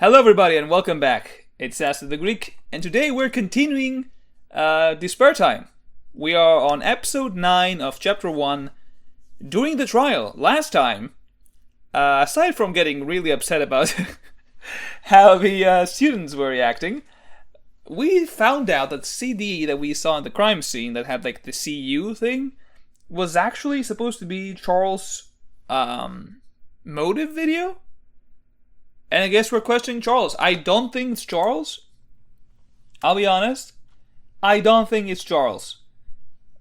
Hello everybody and welcome back. It's Xander the Greek, and today we're continuing Despairtime. We are on episode 9 of chapter 1, during the trial. Last time, aside from getting really upset about how the students were reacting, we found out that CD that we saw in the crime scene that had like the CU thing was actually supposed to be Charles' motive video. And I guess we're questioning Charles. I don't think it's Charles. I'll be honest. I don't think it's Charles.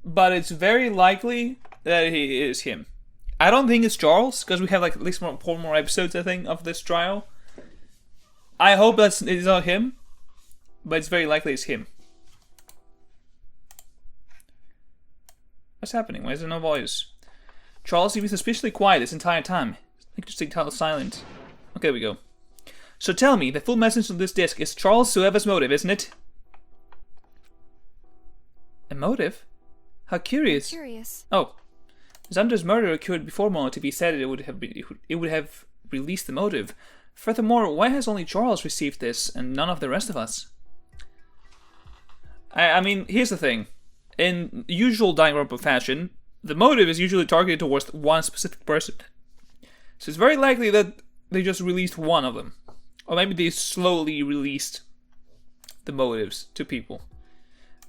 But it's very likely that he is him. I don't think it's Charles, because we have like at least 4 more episodes, I think, of this trial. I hope it's not him. But it's very likely it's him. What's happening? Why is there no voice? Charles, you've been suspiciously quiet this entire time. Interesting, tell silent. Okay, here we go. So tell me, the full message on this disc is Charles Sueva's motive, isn't it? A motive? How curious. Oh. Xander's murder occurred before motive. He said it would have released the motive. Furthermore, why has only Charles received this and none of the rest of us? I mean, here's the thing. In usual danganronpa fashion, the motive is usually targeted towards one specific person. So it's very likely that they just released one of them. Or maybe they slowly released the motives to people.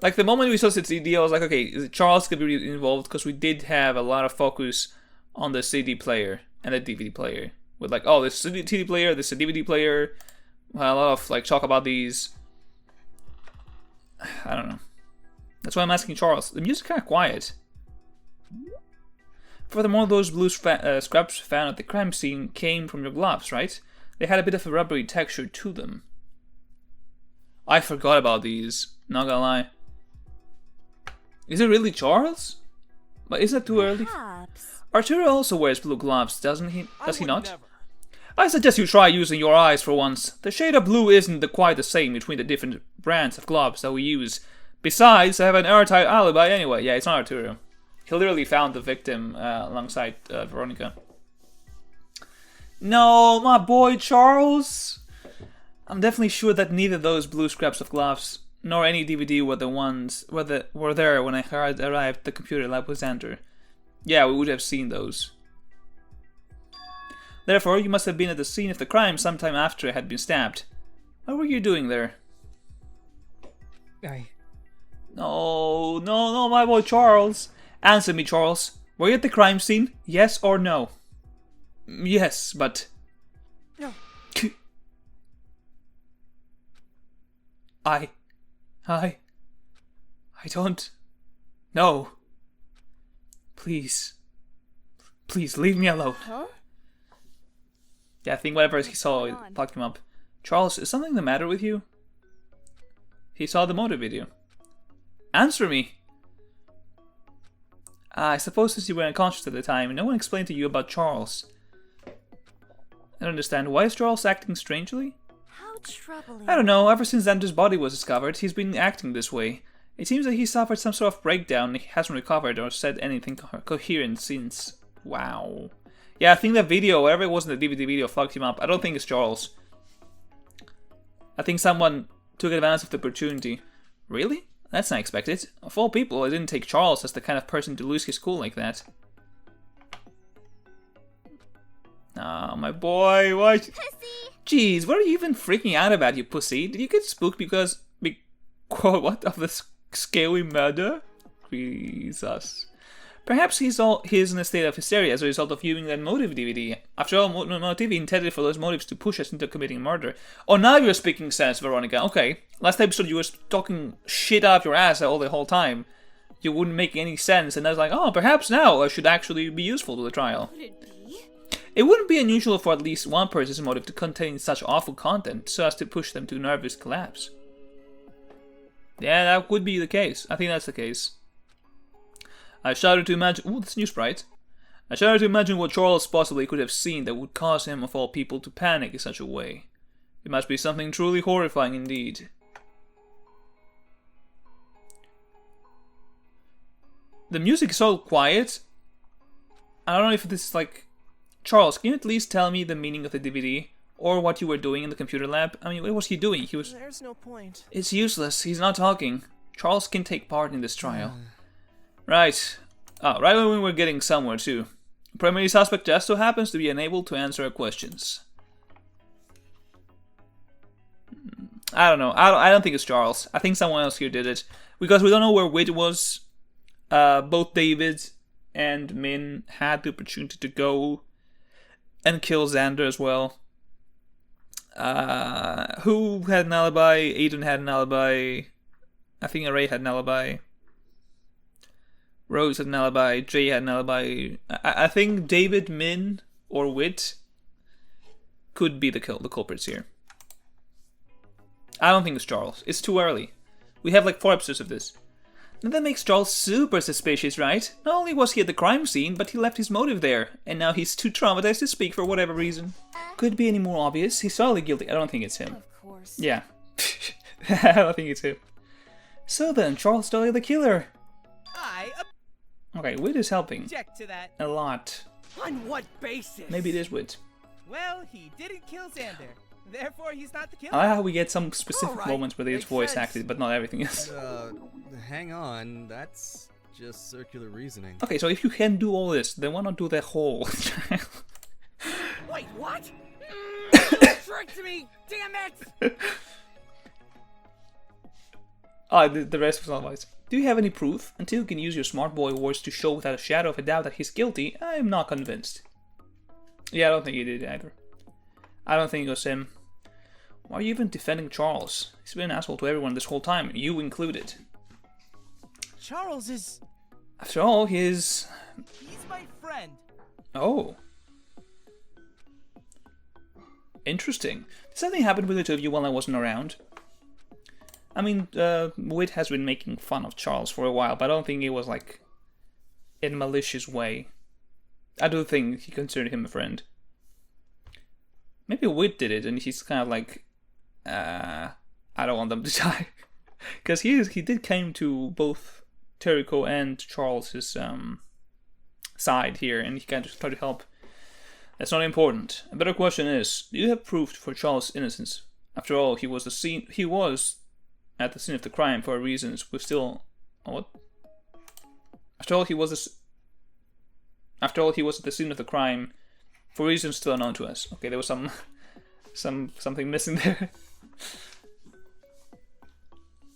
Like the moment we saw this CD, I was like, okay, is Charles going to be involved? Because we did have a lot of focus on the CD player and the DVD player. With like, oh, this is a CD player, this is a DVD player. A lot of like talk about these. I don't know. That's why I'm asking Charles. The music's kind of quiet. Furthermore, those blue scraps found at the crime scene came from your gloves, right? They had a bit of a rubbery texture to them. I forgot about these, not gonna lie. Is it really Charles? But is that too early? Arturo also wears blue gloves, doesn't he? Does he not? Never. I suggest you try using your eyes for once. The shade of blue isn't quite the same between the different brands of gloves that we use. Besides, I have an airtight alibi anyway. Yeah, it's not Arturo. He literally found the victim alongside Veronica. No, my boy Charles. I'm definitely sure that neither those blue scraps of gloves nor any DVD were the ones were there when I arrived at the computer lab with Xander. Yeah, we would have seen those. Therefore, you must have been at the scene of the crime sometime after I had been stabbed. What were you doing there? No, my boy Charles. Answer me, Charles. Were you at the crime scene? Yes or no? Yes, but... No. I don't... No. Please. Please, leave me alone. Huh? Yeah, I think whatever he saw, it fucked him up. Charles, is something the matter with you? He saw the motive video. Answer me! I suppose since you were unconscious at the time, no one explained to you about Charles. I don't understand. Why is Charles acting strangely? How troubling. I don't know. Ever since Xander's body was discovered, he's been acting this way. It seems that he suffered some sort of breakdown and he hasn't recovered or said anything coherent since. Wow. Yeah, I think that video, whatever it was in the DVD video, fucked him up. I don't think it's Charles. I think someone took advantage of the opportunity. Really? That's unexpected. Of all people, I didn't take Charles as the kind of person to lose his cool like that. Ah, my boy, why? Jeez, what are you even freaking out about, you pussy? Did you get spooked because... what? Of the scary murder? Jesus. Perhaps he is in a state of hysteria as a result of viewing that motive DVD. After all, motive intended for those motives to push us into committing murder. Oh, now you're speaking sense, Veronica. Okay. Last episode you were talking shit out of your ass all the whole time. You wouldn't make any sense, and I was like, oh, perhaps now I should actually be useful to the trial. Could it be? It wouldn't be unusual for at least one person's motive to contain such awful content so as to push them to nervous collapse. Yeah, that would be the case. I think that's the case. I shudder to imagine... Ooh, that's a new sprite. I shudder to imagine what Charles possibly could have seen that would cause him, of all people, to panic in such a way. It must be something truly horrifying indeed. The music is so quiet. I don't know if this is like... Charles, can you at least tell me the meaning of the DVD? or what you were doing in the computer lab. I mean, what was he doing? He was... There's no point. It's useless. He's not talking. Charles can take part in this trial. Right. Oh, right when we were getting somewhere, too. Primary suspect just so happens to be unable to answer our questions. I don't know. I don't think it's Charles. I think someone else here did it. Because we don't know where Whit was. Both David and Min had the opportunity to go and kill Xander as well. Who had an alibi? Aiden had an alibi. I think Ray had an alibi. Rose had an alibi. Jay had an alibi. I think David, Min, or Whit could be the culprits here. I don't think it's Charles. It's too early. We have like 4 episodes of this. And that makes Charles super suspicious, right? Not only was he at the crime scene, but he left his motive there. And now he's too traumatized to speak for whatever reason. Could it be any more obvious? He's solidly guilty. I don't think it's him. Of course. Yeah. I don't think it's him. So then, Charles Dolly the killer. Okay, Whit is helping. Object to that. A lot. On what basis? Maybe it is Whit. Well, he didn't kill Xander. Therefore, he's not the killer. I like how we get some specific Alright, moments where it's makes voice sense. acted, but not everything is. Hang on, that's just circular reasoning. Okay, so if you can do all this, then why not do the whole trial? Wait, what? You tricked me! Damn it! The rest was not wise. Do you have any proof? Until you can use your smart boy words to show without a shadow of a doubt that he's guilty, I'm not convinced. Yeah, I don't think he did either. I don't think it was him. Why are you even defending Charles? He's been an asshole to everyone this whole time, you included. Charles is... After all, he's my friend. Oh. Interesting. Did something happen with the two of you while I wasn't around? I mean, Whit has been making fun of Charles for a while, but I don't think it was, like, in a malicious way. I do think he considered him a friend. Maybe Whit did it, and he's kind of like, I don't want them to die. Because he did came to both Terrico and Charles's side here, and he kind of tried to help. That's not important. A better question is, do you have proof for Charles' innocence? After all, he was at the scene of the crime for reasons we still... What? After all, he was at the scene of the crime for reasons still unknown to us. Okay, there was something missing there.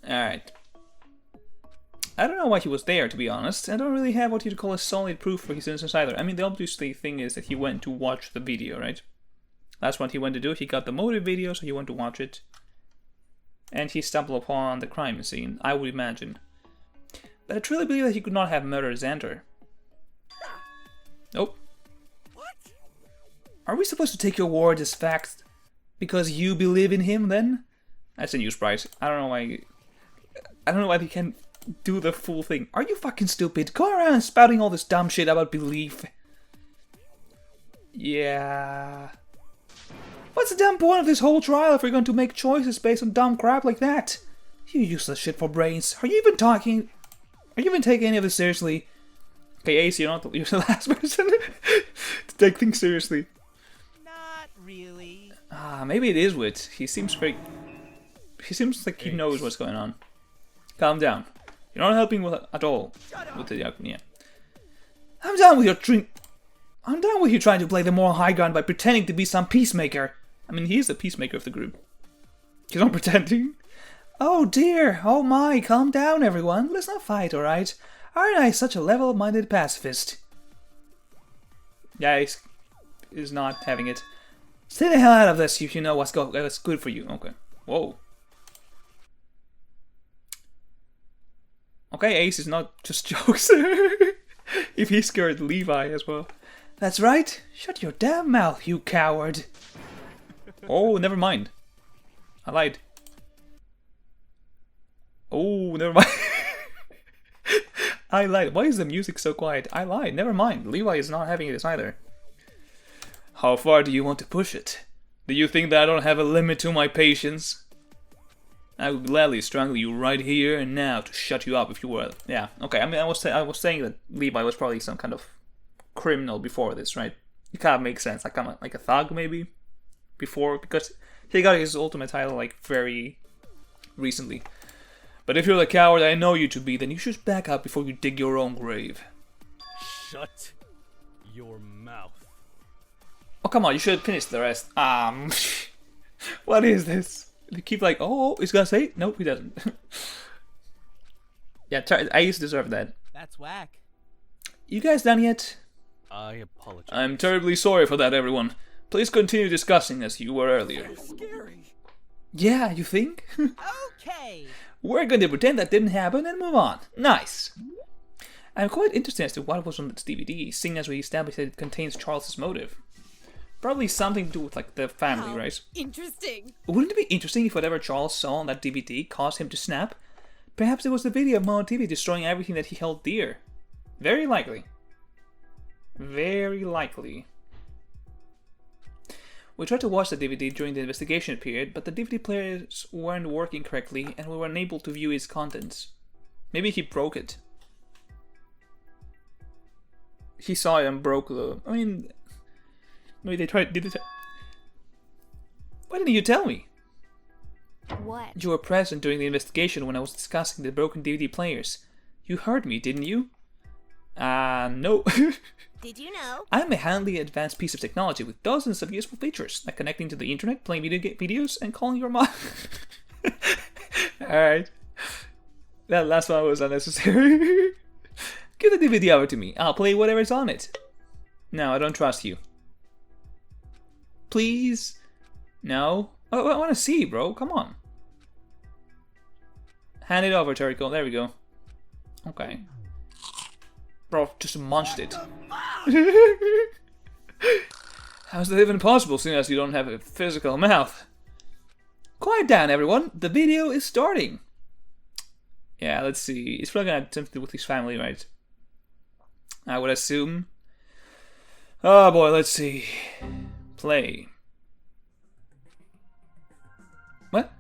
Alright. I don't know why he was there, to be honest. I don't really have what you'd call a solid proof for his innocence either. I mean, the obvious thing is that he went to watch the video, right? That's what he went to do. He got the motive video, so he went to watch it. And he stumbled upon the crime scene, I would imagine. But I truly believe that he could not have murdered Xander. Nope. What? Are we supposed to take your word as fact because you believe in him, then? That's a new sprite. I don't know why he can't do the full thing. Are you fucking stupid? Go around spouting all this dumb shit about belief. Yeah... What's the damn point of this whole trial if we're going to make choices based on dumb crap like that? You useless shit for brains. Are you even taking any of this seriously? Okay, Ace, you're the last person to take things seriously. Not really. Maybe it is Whit. He seems like he knows what's going on. Calm down. You're not helping at all. With the yeah. I'm done with you trying to play the moral high ground by pretending to be some peacemaker. I mean, he is the peacemaker of the group. He's not pretending. Oh dear, oh my, calm down everyone. Let's not fight, alright? Aren't I such a level-minded pacifist? Yeah, he's not having it. Stay the hell out of this if you know what's good for you. Okay. Whoa. Okay, Ace is not just jokes. If he scared Levi as well. That's right. Shut your damn mouth, you coward. Oh, never mind. I lied. Oh, never mind. I lied. Why is the music so quiet? I lied. Never mind. Levi is not having this either. How far do you want to push it? Do you think that I don't have a limit to my patience? I would gladly strangle you right here and now to shut you up if you were... Yeah, okay. I mean, I was saying that Levi was probably some kind of criminal before this, right? It kind of makes sense. Like a thug, maybe? before, because he got his ultimate title like very recently. But if you're the coward I know you to be, then you should back up before you dig your own grave. Shut your mouth. Oh, come on, you should finish the rest. What is this? They keep like, oh, he's gonna say it? Nope, he doesn't. Yeah, I used to deserve that. That's whack. You guys done yet? I apologize. I'm terribly sorry for that, everyone. Please continue discussing as you were earlier. Scary. Yeah, you think? Okay. We're going to pretend that didn't happen and move on. Nice. I'm quite interested as to what was on this DVD, seeing as we established that it contains Charles's motive. Probably something to do with like the family, How right? interesting. Wouldn't it be interesting if whatever Charles saw on that DVD caused him to snap? Perhaps it was the video of Mono TV destroying everything that he held dear. Very likely. Very likely. We tried to watch the DVD during the investigation period, but the DVD players weren't working correctly and we were unable to view its contents. Maybe he broke it. He saw it and broke the... I mean... Maybe they tried... Why didn't you tell me? What? You were present during the investigation when I was discussing the broken DVD players. You heard me, didn't you? No. Did you know? I'm a handily advanced piece of technology with dozens of useful features, like connecting to the internet, playing videos, and calling your mom. Alright. That last one was unnecessary. Give the DVD over to me. I'll play whatever's on it. No, I don't trust you. Please? No? I want to see, bro. Come on. Hand it over, Terrico. There we go. Okay. Bro, just munched it. How's that even possible, seeing as you don't have a physical mouth? Quiet down, everyone. The video is starting. Yeah, let's see. He's probably gonna have something to do with his family, right? I would assume. Oh boy, let's see. Play. What?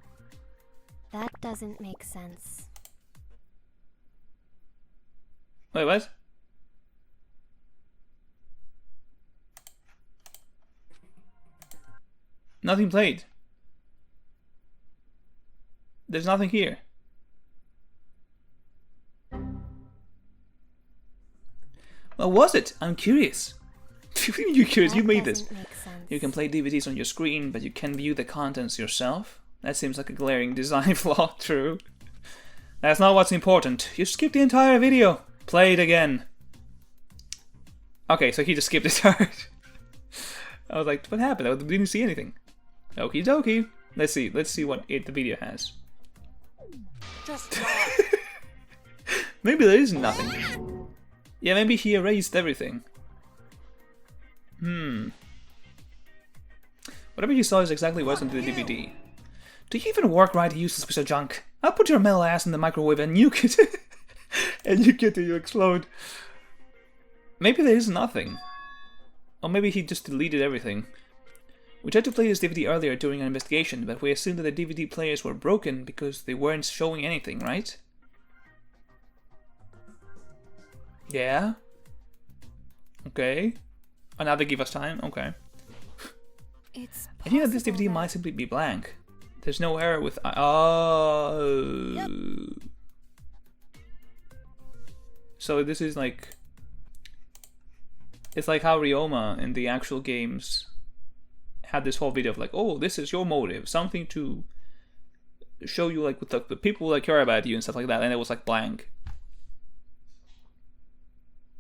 That doesn't make sense. Wait, what? Nothing played. There's nothing here. What was it? I'm curious. You're curious, you That made this. doesn't make sense. You can play DVDs on your screen, but you can't view the contents yourself? That seems like a glaring design flaw, true. That's not what's important. You skipped the entire video. Play it again. Okay, so he just skipped it hard. I was like, what happened? I didn't see anything. Okie dokie. Let's see what the video has. Just Maybe there is nothing. Yeah, maybe he erased everything. Whatever you saw is exactly what's on the DVD. Do you even work right, you useless piece of junk? I'll put your metal ass in the microwave and nuke it. And nuke it till you explode. Maybe there is nothing. Or maybe he just deleted everything. We tried to play this DVD earlier during an investigation, but we assumed that the DVD players were broken because they weren't showing anything, right? Yeah? Okay. Oh, now they give us time? Okay. It's I think that this possible DVD that- might simply be blank. There's no error with... Oh. Yep. So this is like... It's like how Ryoma in the actual games had this whole video of like, oh, this is your motive. Something to show you like with the people that care about you and stuff like that. And it was like blank.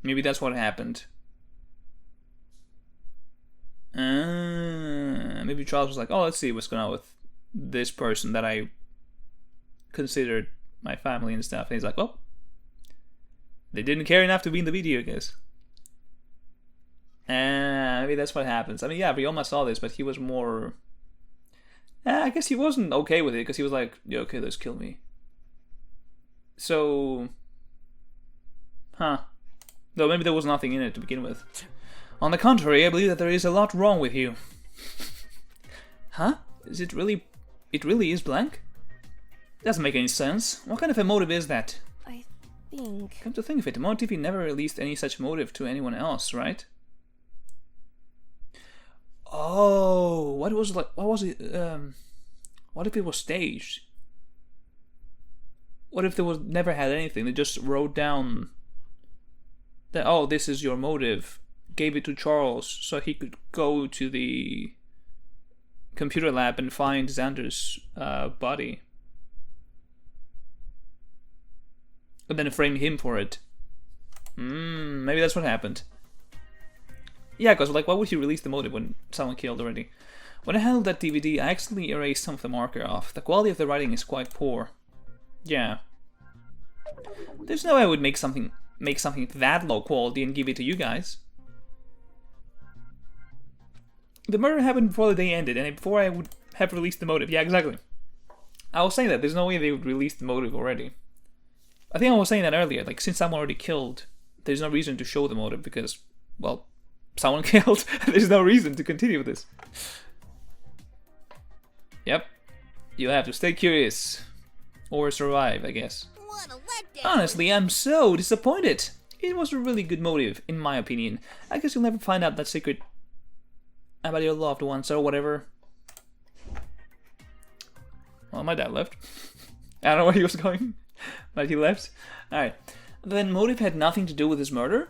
Maybe that's what happened. Maybe Charles was like, oh, let's see what's going on with this person that I considered my family and stuff. And he's like, well, they didn't care enough to be in the video, I guess. Maybe that's what happens. I mean, yeah, Ryoma saw this, but he was more... I guess he wasn't okay with it, because he was like, yeah, okay, let's kill me. So... Huh. Though maybe there was nothing in it to begin with. On the contrary, I believe that there is a lot wrong with you. Huh? Is it really... It really is blank? Doesn't make any sense. What kind of a motive is that? I think... Come to think of it, Mono TV never released any such motive to anyone else, right? Oh, what was like? What was it? What if it was staged? What if they was never had anything? They just wrote down that, oh, this is your motive. Gave it to Charles so he could go to the computer lab and find Xander's body, and then frame him for it. Maybe that's what happened. Yeah, because like, why would you release the motive when someone killed already? When I handled that DVD, I accidentally erased some of the marker off. The quality of the writing is quite poor. Yeah. There's no way I would make something that low quality and give it to you guys. The murder happened before the day ended, and before I would have released the motive. Yeah, exactly. I was saying that. There's no way they would release the motive already. I think I was saying that earlier. Like, since I'm already killed, there's no reason to show the motive because, well, someone killed. There's no reason to continue with this. Yep. You have to stay curious. Or survive, I guess. What a letdown. Honestly, I'm so disappointed. It was a really good motive, in my opinion. I guess you'll never find out that secret about your loved ones or whatever. Well, my dad left. I don't know where he was going, but he left. Alright. Then motive had nothing to do with his murder?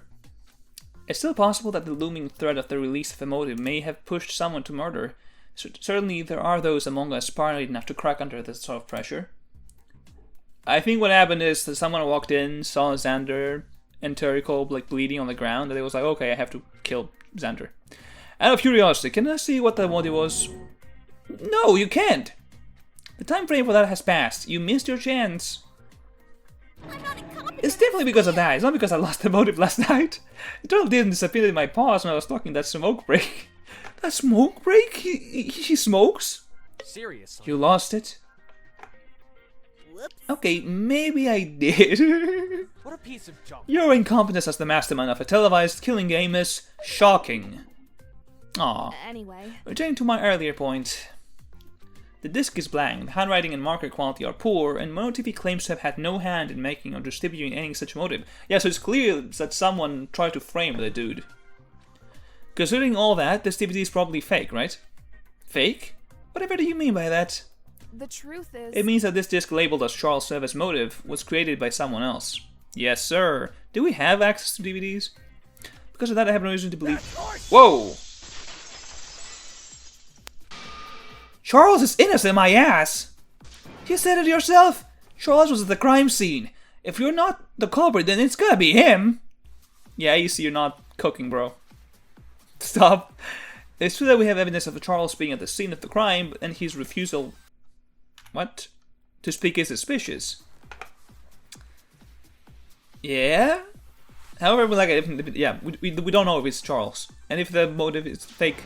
It's still possible that the looming threat of the release of the motive may have pushed someone to murder. Certainly there are those among us paranoid enough to crack under this sort of pressure. I think what happened is that someone walked in, saw Xander and Terrico like bleeding on the ground, and they was like, okay, I have to kill Xander. Out of curiosity, can I see what the motive was? No, you can't! The time frame for that has passed. You missed your chance. It's definitely because of that. It's not because I lost the motive last night. It totally didn't disappear in my paws when I was talking that smoke break. That smoke break? He smokes? Seriously. You lost it? Whoops. Okay, maybe I did. What a piece of junk. Your incompetence as the mastermind of a televised killing game is shocking. Aw. Anyway. Returning to my earlier point. The disc is blank, the handwriting and marker quality are poor, and MonoTV claims to have had no hand in making or distributing any such motive. Yeah, so it's clear that someone tried to frame the dude. Considering all that, this DVD is probably fake, right? Fake? Whatever do you mean by that? The truth is... It means that this disc labeled as Charles Seva's motive was created by someone else. Yes, sir. Do we have access to DVDs? Because of that, I have no reason to believe... Whoa! Charles is innocent, my ass! You said it yourself! Charles was at the crime scene. If you're not the culprit, then it's gotta be him! Yeah, you see you're not cooking, bro. Stop. It's true that we have evidence of Charles being at the scene of the crime, and his refusal... What? To speak is suspicious. Yeah? However, we don't know if it's Charles. And if the motive is fake...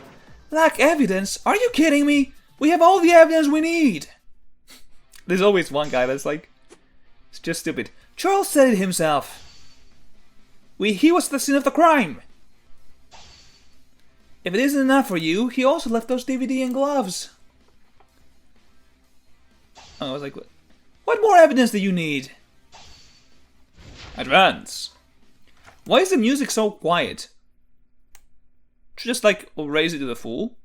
Lack evidence? Are you kidding me? We have all the evidence we need! There's always one guy that's like... It's just stupid. Charles said it himself. He was at the scene of the crime. If it isn't enough for you, he also left those DVD and gloves. I was like, what more evidence do you need? Advance. Why is the music so quiet? Just like, we'll raise it to the full.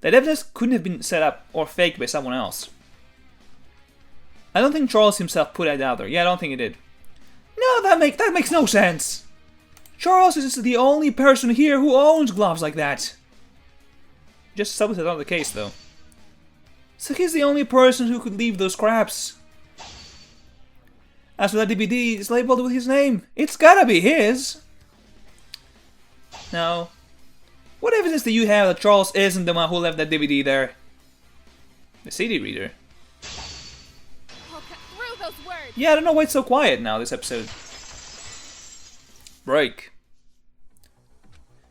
That evidence couldn't have been set up or faked by someone else. I don't think Charles himself put that out there. Yeah, I don't think he did. No, that makes no sense. Charles is the only person here who owns gloves like that. Just suppose that's not the case, though. So he's the only person who could leave those scraps. As for that DVD, it's labeled with his name. It's gotta be his. Now, what evidence do you have that Charles isn't the one who left that DVD there? The CD reader. I'll cut through those words. Yeah, I don't know why it's so quiet now, this episode. Break.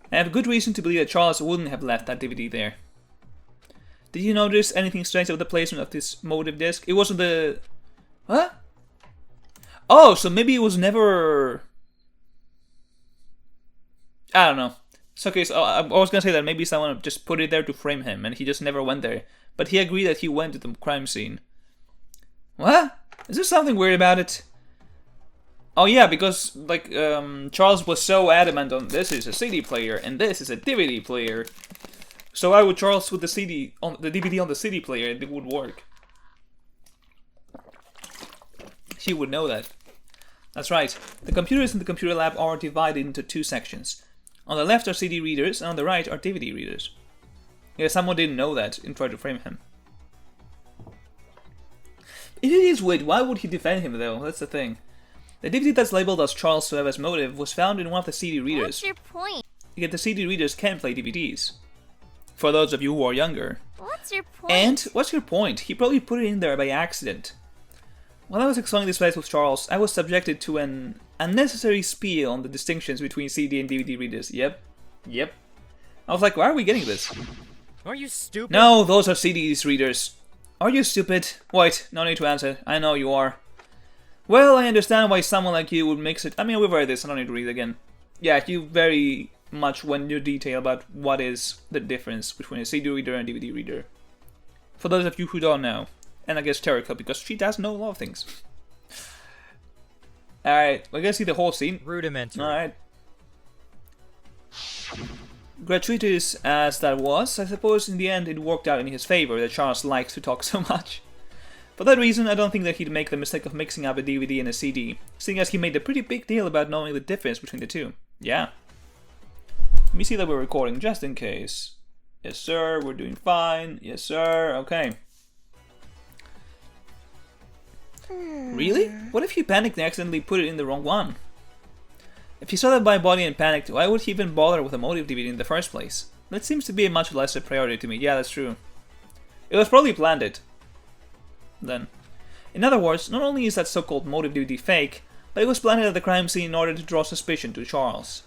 I have a good reason to believe that Charles wouldn't have left that DVD there. Did you notice anything strange about the placement of this motive disc? It wasn't the... What? Oh, so maybe it was never... I don't know. So, okay, so I was gonna say that maybe someone just put it there to frame him, and he just never went there. But he agreed that he went to the crime scene. What? Is there something weird about it? Oh yeah, because, like, Charles was so adamant on this is a CD player, and this is a DVD player. So why would Charles put the CD on the DVD on the CD player and it would work? She would know that. That's right. The computers in the computer lab are divided into two sections. On the left are CD readers, and on the right are DVD readers. Yeah, someone didn't know that and tried to frame him. If it is Wade, why would he defend him though? That's the thing. The DVD that's labeled as Charles Sueva's motive was found in one of the CD readers. What's your point? Yet the CD readers can play DVDs. For those of you who are younger. What's your point? And what's your point? He probably put it in there by accident. While I was exploring this place with Charles, I was subjected to an unnecessary spiel on the distinctions between CD and DVD readers. Yep. I was like, why are we getting this? Are you stupid? No, those are CDs readers. Are you stupid? Wait, no need to answer. I know you are. Well, I understand why someone like you would mix it. I mean, we've read this, I don't need to read it again. Yeah, you very much went into detail about what is the difference between a CD reader and a DVD reader. For those of you who don't know. And I guess Terika, because she does know a lot of things. Alright, we're gonna see the whole scene. Rudimentary. Alright. Gratuitous as that was, I suppose in the end it worked out in his favor that Charles likes to talk so much. For that reason, I don't think that he'd make the mistake of mixing up a DVD and a CD, seeing as he made a pretty big deal about knowing the difference between the two. Yeah. Let me see that we're recording, just in case. Yes, sir, we're doing fine. Yes, sir, okay. Really? What if he panicked and accidentally put it in the wrong one? If he saw that my body and panicked, why would he even bother with a motive DVD in the first place? That seems to be a much lesser priority to me. Yeah, that's true. It was probably planned then. In other words, not only is that so-called motive DVD fake, but it was planted at the crime scene in order to draw suspicion to Charles.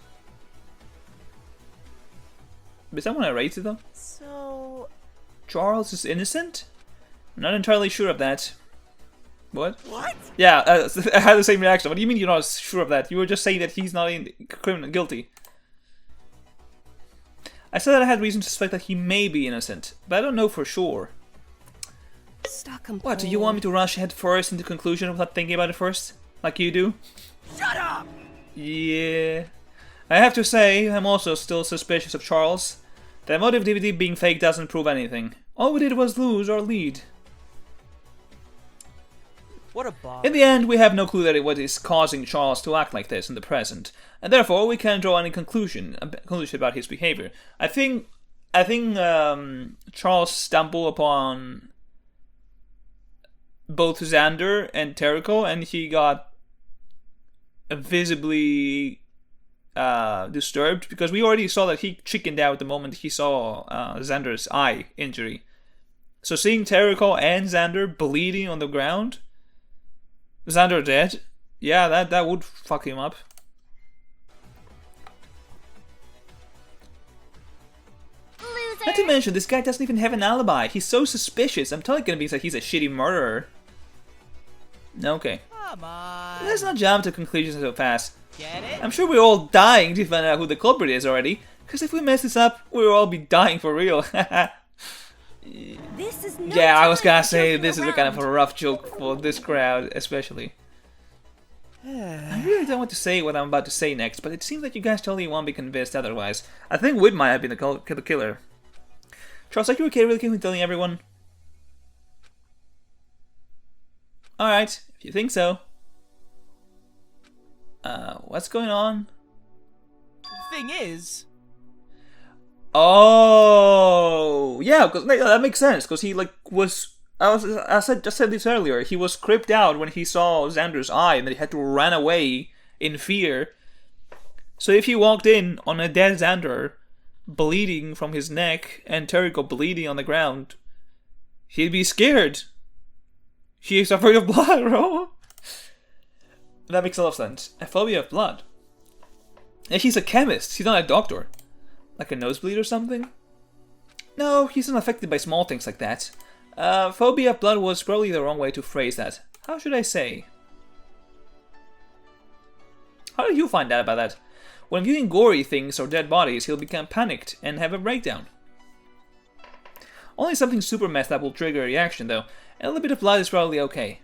Is that when I raised it though? So... Charles is innocent? I'm not entirely sure of that. What? What? Yeah, I had the same reaction. What do you mean you're not sure of that? You were just saying that he's not guilty. I said that I had reason to suspect that he may be innocent, but I don't know for sure. Stop complaining. What, do you want me to rush head first into conclusion without thinking about it first? Like you do? Shut up! Yeah. I have to say, I'm also still suspicious of Charles. The motive DVD being fake doesn't prove anything. All we did was lose our lead. What a bother. In the end, we have no clue that what is causing Charles to act like this in the present, and therefore we can't draw any conclusion about his behavior. I think Charles stumbled upon both Xander and Terrico, and he got visibly disturbed because we already saw that he chickened out the moment he saw Xander's eye injury. So seeing Terrico and Xander bleeding on the ground. Xander dead? Yeah, that would fuck him up. Loser. Not to mention, this guy doesn't even have an alibi. He's so suspicious. I'm totally gonna be like he's a shitty murderer. Okay. Come on. Let's not jump to conclusions so fast. Get it? I'm sure we're all dying to find out who the culprit is already. Because if we mess this up, we'll all be dying for real. This is no Yeah, I was time gonna for say joking this is a kind of a rough joke for this crowd, especially. I really don't want to say what I'm about to say next, but it seems like you guys totally won't be convinced otherwise. I think Wood might have been the killer. Charles, are you okay with telling everyone? Alright, if you think so. What's going on? Thing is, Oh, yeah, because that makes sense. Because he just said this earlier. He was creeped out when he saw Xander's eye, and that he had to run away in fear. So if he walked in on a dead Xander, bleeding from his neck, and Terrico bleeding on the ground, he'd be scared. He's afraid of blood, bro. That makes a lot of sense. A phobia of blood. And he's a chemist. He's not a doctor. Like a nosebleed or something? No, he's not affected by small things like that. Phobia of blood was probably the wrong way to phrase that. How should I say? How did you find out about that? When viewing gory things or dead bodies, he'll become panicked and have a breakdown. Only something super messed up will trigger a reaction, though. A little bit of blood is probably okay.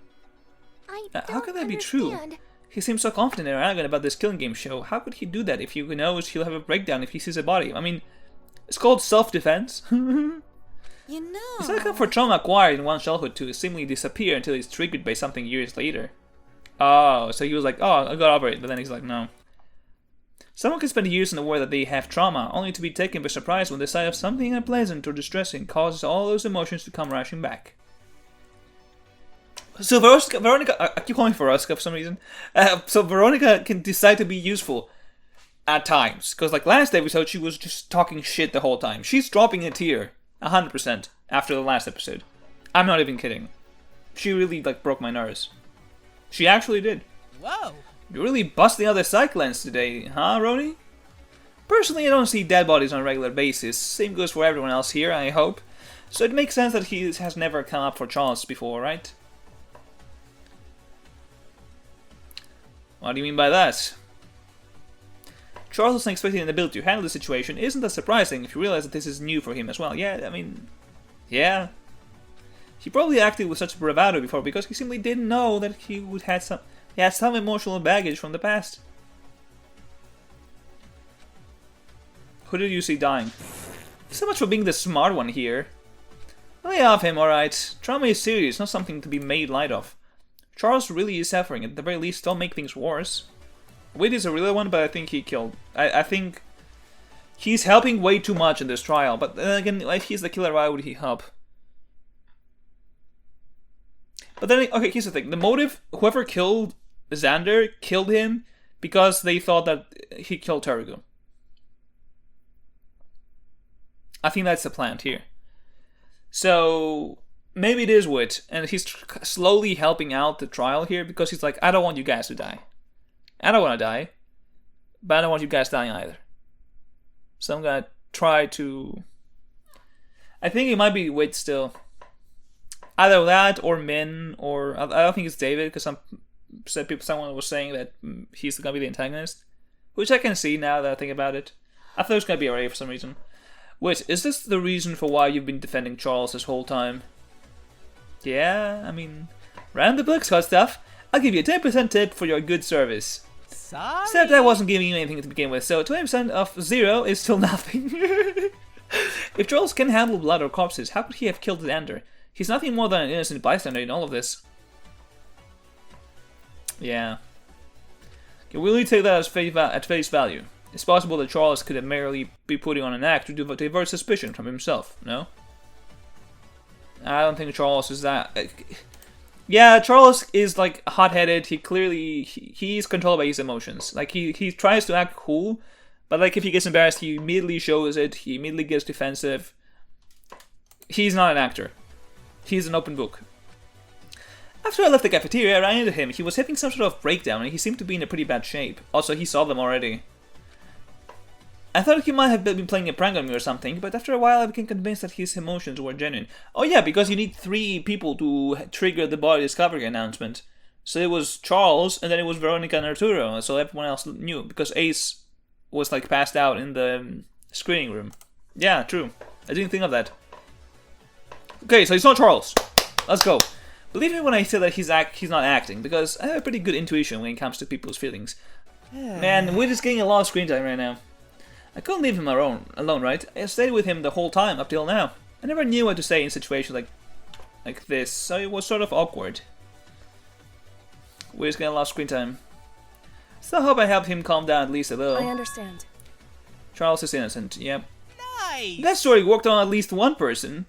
How can that be true? He seems so confident and arrogant about this killing game show. How could he do that if he knows he'll have a breakdown if he sees a body? I mean, It's called self-defense. You know. It's not for trauma acquired in one's childhood to seemingly disappear until it's triggered by something years later. Oh, so he was like, oh, I got over it, but then he's like, no. Someone can spend years in the world that they have trauma, only to be taken by surprise when the sight of something unpleasant or distressing causes all those emotions to come rushing back. So Veronica, I keep calling Veronica for some reason. So Veronica can decide to be useful at times, because like last episode she was just talking shit the whole time. She's dropping a tear, 100% after the last episode. I'm not even kidding. She really like broke my nerves. She actually did. Whoa! You're really busting out the psych lens today, huh, Roni? Personally, I don't see dead bodies on a regular basis. Same goes for everyone else here, I hope. So it makes sense that he has never come up for Charles before, right? What do you mean by that? Charles wasn't expecting an ability to handle the situation. Isn't that surprising if you realize that this is new for him as well? Yeah, I mean... yeah. He probably acted with such bravado before because he simply didn't know that he had some emotional baggage from the past. Who did you see dying? So much for being the smart one here. Lay off him, alright. Trauma is serious, not something to be made light of. Charles really is suffering. At the very least, don't make things worse. Wade is a real one, but I think he killed. I think he's helping way too much in this trial. But then again, if he's the killer, why would he help? But then, okay, here's the thing. The motive, whoever killed Xander killed him because they thought that he killed Terrigo. I think that's the plan here. So maybe it is Wit, and he's slowly helping out the trial here because he's like, I don't want you guys to die. I don't want to die, but I don't want you guys dying either. So I'm gonna try to... I think it might be Wit still. Either that or Min, or I don't think it's David because someone was saying that he's gonna be the antagonist, which I can see now that I think about it. I thought it was gonna be Ray for some reason. Wait, is this the reason for why you've been defending Charles this whole time? Yeah, I mean, round the book, Scott stuff. I'll give you a 10% tip for your good service. Sorry. Except I wasn't giving you anything to begin with, so 20% of 0 is still nothing. If Charles can handle blood or corpses, how could he have killed Xander? He's nothing more than an innocent bystander in all of this. Yeah. Okay, we'll take that at face value. It's possible that Charles could have merely be putting on an act to divert suspicion from himself, no? I don't think Charles is that... Yeah, Charles is like hot-headed. He clearly... He's controlled by his emotions. Like, he tries to act cool, but like if he gets embarrassed, he immediately shows it. He immediately gets defensive. He's not an actor. He's an open book. After I left the cafeteria, I ran into him. He was having some sort of breakdown, and he seemed to be in a pretty bad shape. Also, he saw them already. I thought he might have been playing a prank on me or something, but after a while I became convinced that his emotions were genuine. Oh yeah, because you need 3 people to trigger the body discovery announcement. So it was Charles, and then it was Veronica and Arturo, so everyone else knew, because Ace was like passed out in the screening room. Yeah, true. I didn't think of that. Okay, so it's not Charles. Let's go. Believe me when I say that he's not acting, because I have a pretty good intuition when it comes to people's feelings. Man, we're just getting a lot of screen time right now. I couldn't leave him alone, right? I stayed with him the whole time up till now. I never knew what to say in situations like this, so it was sort of awkward. We're just getting a lot of screen time. Still hope I helped him calm down at least a little. I understand. Charles is innocent, yep. Nice. That story worked on at least one person.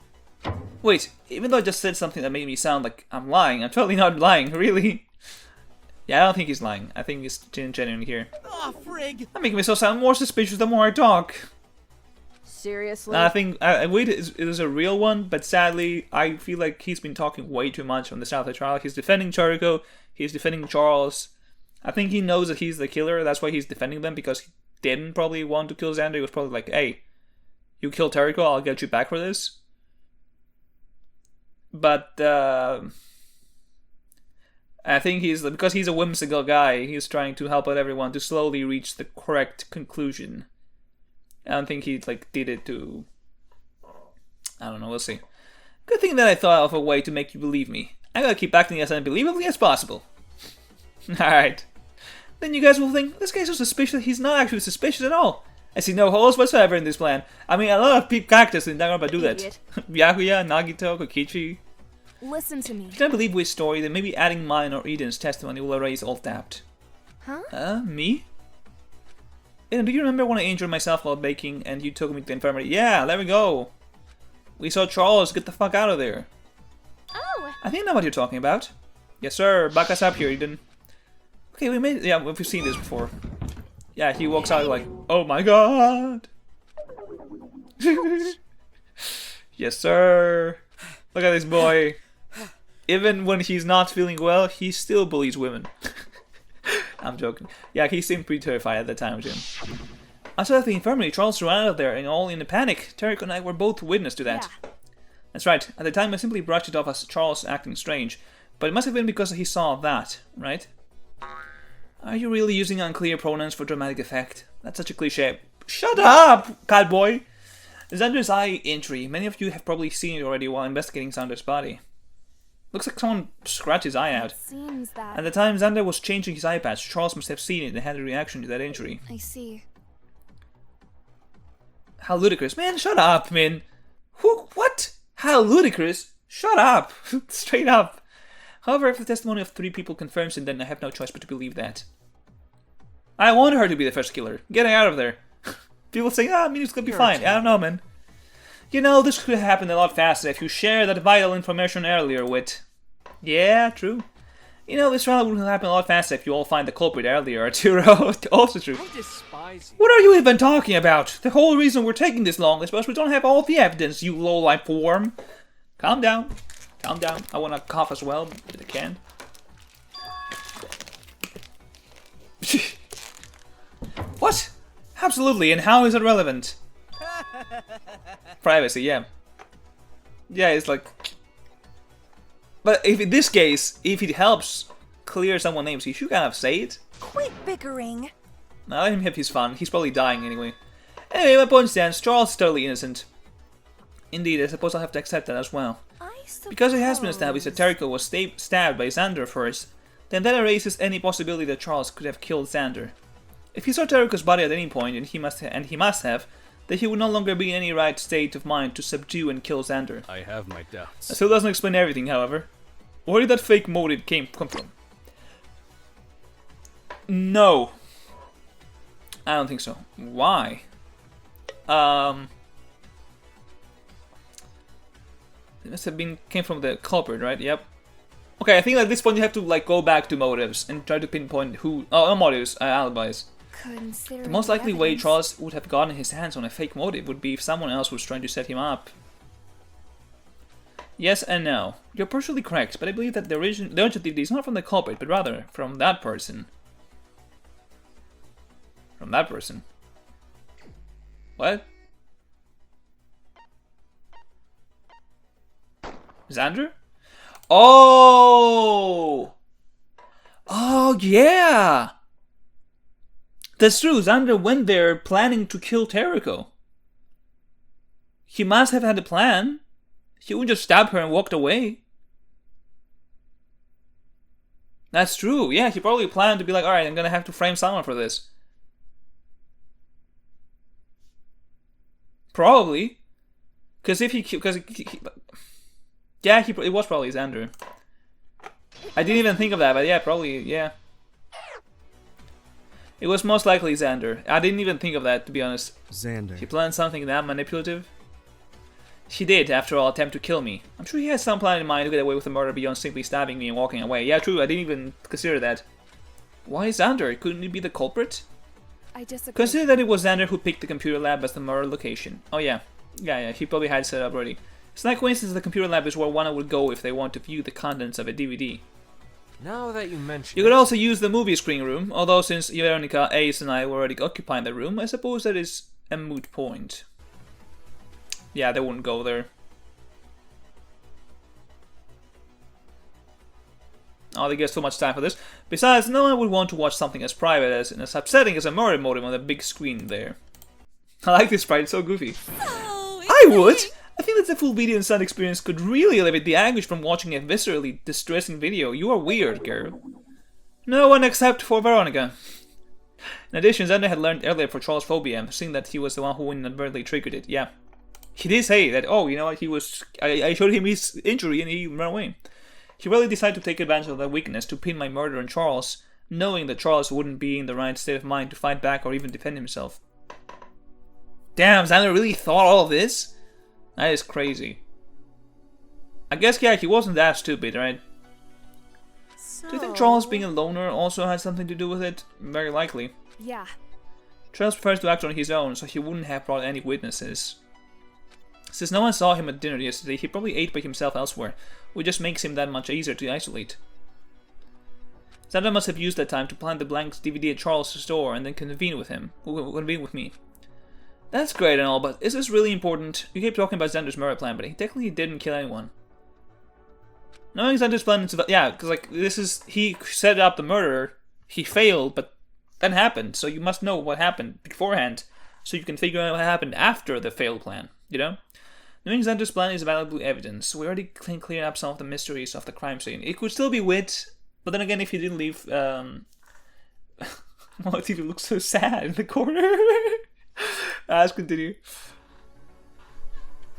Wait, even though I just said something that made me sound like I'm lying, I'm totally not lying, really. Yeah, I don't think he's lying. I think he's genuine here. Aw, frig. I'm making myself sound more suspicious the more I talk. Seriously? I think Wade is a real one, but sadly, I feel like he's been talking way too much on the South trial. He's defending Jericho, he's defending Charles. I think he knows that he's the killer, that's why he's defending them, because he didn't probably want to kill Xander. He was probably like, hey, you killed Jericho, I'll get you back for this. But, I think because he's a whimsical guy, he's trying to help out everyone to slowly reach the correct conclusion. I don't think he did it to... I don't know, we'll see. Good thing that I thought of a way to make you believe me. I gotta keep acting as unbelievably as possible. Alright. Then you guys will think, this guy's so suspicious, he's not actually suspicious at all. I see no holes whatsoever in this plan. I mean, a lot of peep characters in danganronpa do that. Idiot. Byakuya, Nagito, Kokichi. Listen to me. If you don't believe Wi's story, then maybe adding mine or Eden's testimony will erase all doubt. Huh? Me? Eden, do you remember when I injured myself while baking and you took me to the infirmary? Yeah, there we go. We saw Charles get the fuck out of there. Oh! I think I know what you're talking about. Yes, sir. Back us up here, Eden. Okay, we made it. Yeah, we've seen this before. Yeah, he walks out like, oh my god. Yes, sir. Look at this boy. Even when he's not feeling well, he still bullies women. I'm joking. Yeah, he seemed pretty terrified at the time, Jim. Outside of the infirmary, Charles ran out of there and all in a panic. Tarek and I were both witness to that. Yeah. That's right. At the time, I simply brushed it off as Charles acting strange. But it must have been because he saw that, right? Are you really using unclear pronouns for dramatic effect? That's such a cliche. Shut up, catboy! Xander's eye injury. Many of you have probably seen it already while investigating Xander's body. Looks like someone scratched his eye out. Seems that. At the time Xander was changing his eye patch, Charles must have seen it and had a reaction to that injury. I see. How ludicrous. Man, shut up, man. Who? What? How ludicrous? Shut up. Straight up. However, if the testimony of 3 people confirms it, then I have no choice but to believe that. I want her to be the first killer. Get her out of there. People say, I mean, it's gonna be fine. I don't know, man. You know, this could have happened a lot faster if you shared that vital information earlier with... Yeah, true. You know, this trial would have happened a lot faster if you all find the culprit earlier, too. Also true. I despise you. What are you even talking about? The whole reason we're taking this long is because we don't have all the evidence, you low-life worm. Calm down. Calm down. I want to cough as well, if I can. What? Absolutely, and how is it relevant? Privacy, yeah. Yeah, it's like... But if in this case, if it helps clear someone's names, he should kind of say it. Quit bickering. Now let him have his fun. He's probably dying anyway. Anyway, my point stands. Charles is totally innocent. Indeed, I suppose I'll have to accept that as well. Because it has been established that Terrico was stabbed by Xander first, then that erases any possibility that Charles could have killed Xander. If he saw Terrico's body at any point, and he must have, then he would no longer be in any right state of mind to subdue and kill Xander. I have my doubts. That still doesn't explain everything, however. Where did that fake motive come from? No. I don't think so. Why? It must have came from the culprit, right? Yep. Okay, I think at this point you have to like go back to motives and try to pinpoint who. Oh, not motives, alibis. The most likely way Charles would have gotten his hands on a fake motive would be if someone else was trying to set him up. Yes and no. You're partially correct, but I believe that the objective is not from the culprit, but rather from that person. From that person. What? Xander? Oh! Oh, yeah! That's true, Xander went there planning to kill Terrico. He must have had a plan. He wouldn't just stab her and walked away. That's true, yeah, he probably planned to be like, alright, I'm gonna have to frame someone for this. Probably. Because if he... Yeah, it was probably Xander. I didn't even think of that, but yeah, probably, yeah. It was most likely Xander. I didn't even think of that, to be honest. Xander. He planned something that manipulative? He did, after all, attempt to kill me. I'm sure he has some plan in mind to get away with the murder beyond simply stabbing me and walking away. Yeah, true, I didn't even consider that. Why Xander? Couldn't he be the culprit? I disagree. Consider that it was Xander who picked the computer lab as the murder location. Oh yeah. Yeah, he probably had it set up already. It's not a coincidence the computer lab is where one would go if they want to view the contents of a DVD. Now that you mention You could also use the movie screen room, although since Veronica, Ace and I were already occupying the room, I suppose that is a moot point. Yeah, they wouldn't go there. Oh, they get so much time for this. Besides, no one would want to watch something as private as and as upsetting as a murder motive on the big screen there. I like this sprite, it's so goofy. I would! I think that the full video and sound experience could really elevate the anguish from watching a viscerally distressing video. You are weird, girl. No one except for Veronica. In addition, Xander had learned earlier for Charles' phobia, seeing that he was the one who inadvertently triggered it. Yeah. He did say that, oh, you know what, I showed him his injury and he ran away. He really decided to take advantage of that weakness to pin my murder on Charles, knowing that Charles wouldn't be in the right state of mind to fight back or even defend himself. Damn, Xander really thought all of this? That is crazy. I guess, yeah, he wasn't that stupid, right? Do you think Charles being a loner also had something to do with it? Very likely. Yeah. Charles prefers to act on his own, so he wouldn't have brought any witnesses. Since no one saw him at dinner yesterday, he probably ate by himself elsewhere, which just makes him that much easier to isolate. Xander must have used that time to plant the blank DVD at Charles' door and then convene with me. That's great and all, but is this really important? You keep talking about Xander's murder plan, but he technically didn't kill anyone. Knowing Xander's plan is about, yeah, because like he set up the murder, he failed, but that happened, so you must know what happened beforehand, so you can figure out what happened after the failed plan, you know? Knowing Xander's plan is valuable evidence. We already cleared up some of the mysteries of the crime scene. It could still be wit, but then again, if he didn't leave, well, TV looks so sad in the corner. Let's continue.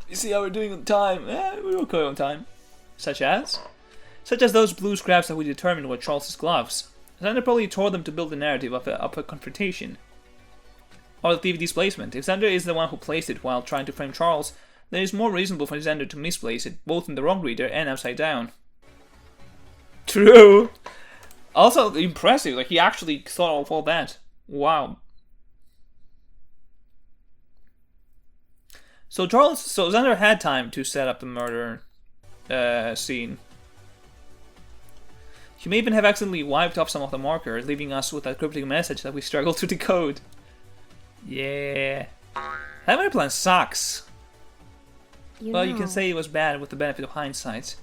You see how we're doing on time? We're okay on time. Such as those blue scraps that we determined were Charles's gloves. Xander probably tore them to build the narrative of a confrontation. Or the DVD's placement. If Xander is the one who placed it while trying to frame Charles, then it's more reasonable for Xander to misplace it, both in the wrong reader and upside down. True! Also, impressive, like he actually thought of all that. Wow. So Xander had time to set up the murder scene. He may even have accidentally wiped off some of the markers, leaving us with that cryptic message that we struggled to decode. Yeah. That murder plan sucks. Well, you can say it was bad with the benefit of hindsight.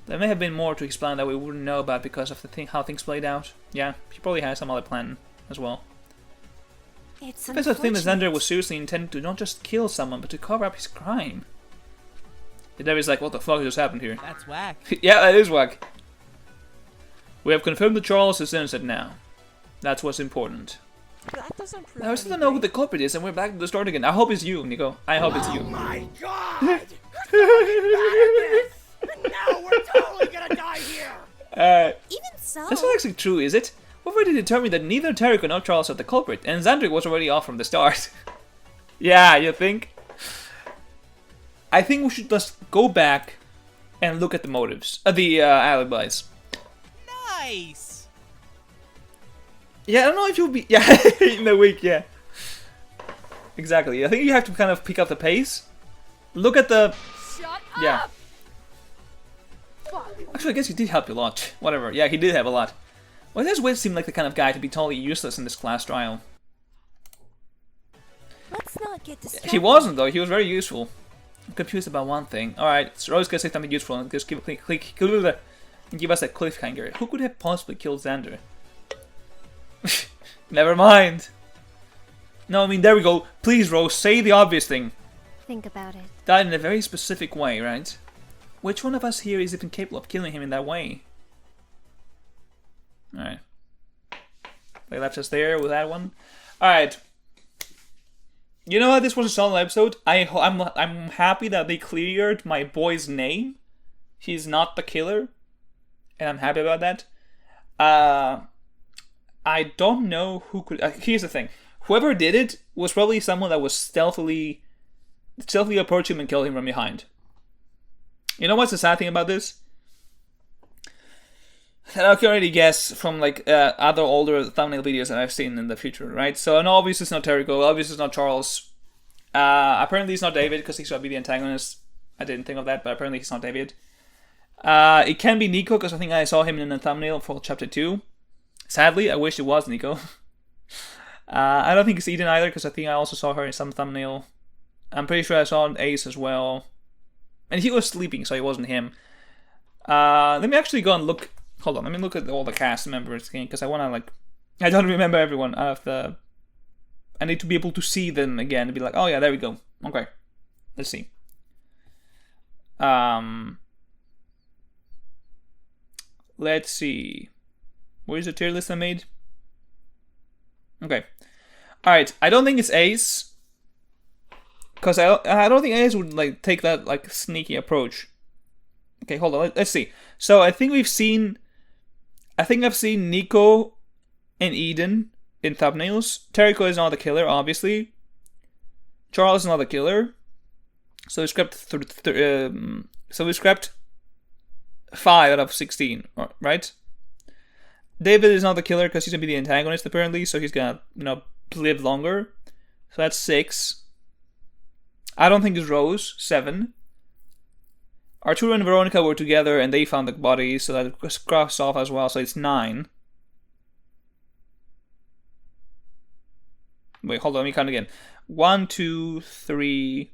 There may have been more to his plan that we wouldn't know about because of how things played out. Yeah, he probably had some other plan as well. It's I the thing that Xander was seriously intended to not just kill someone, but to cover up his crime. The Devil's like, what the fuck just happened here? That's whack. Yeah, that is whack. We have confirmed that Charles is innocent now. That's what's important. That doesn't prove Now, I still don't know who the culprit is, and we're back to the start again. I hope it's you, Nico. I hope it's you. Oh my god! We're so bad at this! Now we're totally gonna die here! Even so. That's not actually true, is it? We've already determined that neither Tarek nor Charles are the culprit, and Xander was already off from the start. Yeah, you think? I think we should just go back and look at the motives. The alibis. Nice! Yeah, I don't know if you'll be... Yeah, in a week, yeah. Exactly. I think you have to kind of pick up the pace. Look at the... Shut Yeah. up! Fuck. Actually, I guess he did help you a lot. Whatever. Yeah, he did have a lot. Well, does Witt seem like the kind of guy to be totally useless in this class trial? Let's not get distracted. He wasn't, though. He was very useful. I'm confused about one thing. Alright, so Rose gonna say something useful and just give a click, and give us a cliffhanger. Who could have possibly killed Xander? Never mind. No, I mean, there we go. Please, Rose, say the obvious thing. Think about it. Died in a very specific way, right? Which one of us here is even capable of killing him in that way? Alright. They left us there with that one. Alright. You know what? This was a solid episode. I'm happy that they cleared my boy's name. He's not the killer. And I'm happy about that. I don't know who could... here's the thing. Whoever did it was probably someone that was stealthily approach him and kill him from behind. You know what's the sad thing about this? That I can already guess from like other older thumbnail videos that I've seen in the future, right? So no, obviously it's not Terrico, obviously it's not Charles. Apparently it's not David because he's going to be the antagonist. I didn't think of that, but apparently he's not David. It can be Nico because I think I saw him in the thumbnail for chapter 2. Sadly, I wish it was Nico. I don't think it's Eden either because I think I also saw her in some thumbnail. I'm pretty sure I saw Ace as well. And he was sleeping, so it wasn't him. Let me actually go and look. Hold on, let me look at all the cast members again because I want to like. I don't remember everyone out of the. I need to be able to see them again and be like, oh yeah, there we go. Okay, let's see. Let's see. Where's the tier list I made? Okay. Alright, I don't think it's Ace. Because I don't think Ace would like take that like sneaky approach. Okay, hold on. Let's see. So I think I've seen Nico and Eden in thumbnails. Terrico is not the killer, obviously. Charles is not the killer. So we scrapped so we scrapped 5 out of 16, right? David is not the killer because he's gonna be the antagonist apparently, so he's gonna live longer. So that's 6. I don't think it's Rose, 7. Arturo and Veronica were together and they found the body, so that crossed off as well, so it's 9. Wait, hold on, let me count again. 1, 2, 3,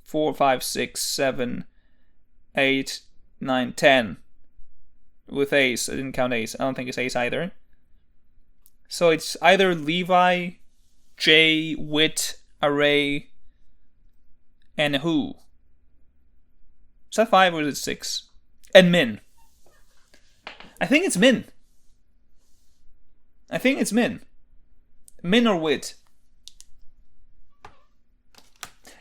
4, 5, 6, 7, 8, 9, 10. With Ace, I didn't count Ace. I don't think it's Ace either. So it's either Levi, Jay, Wit, Array, and who? Is that 5 or is it 6? And Min. I think it's Min. Min or Wit.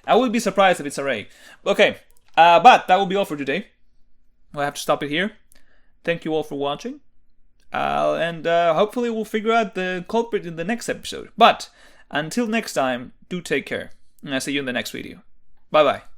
I would be surprised if it's Array. Okay, but that will be all for today. I'll have to stop it here. Thank you all for watching. And hopefully we'll figure out the culprit in the next episode. But until next time, do take care. And I'll see you in the next video. Bye bye.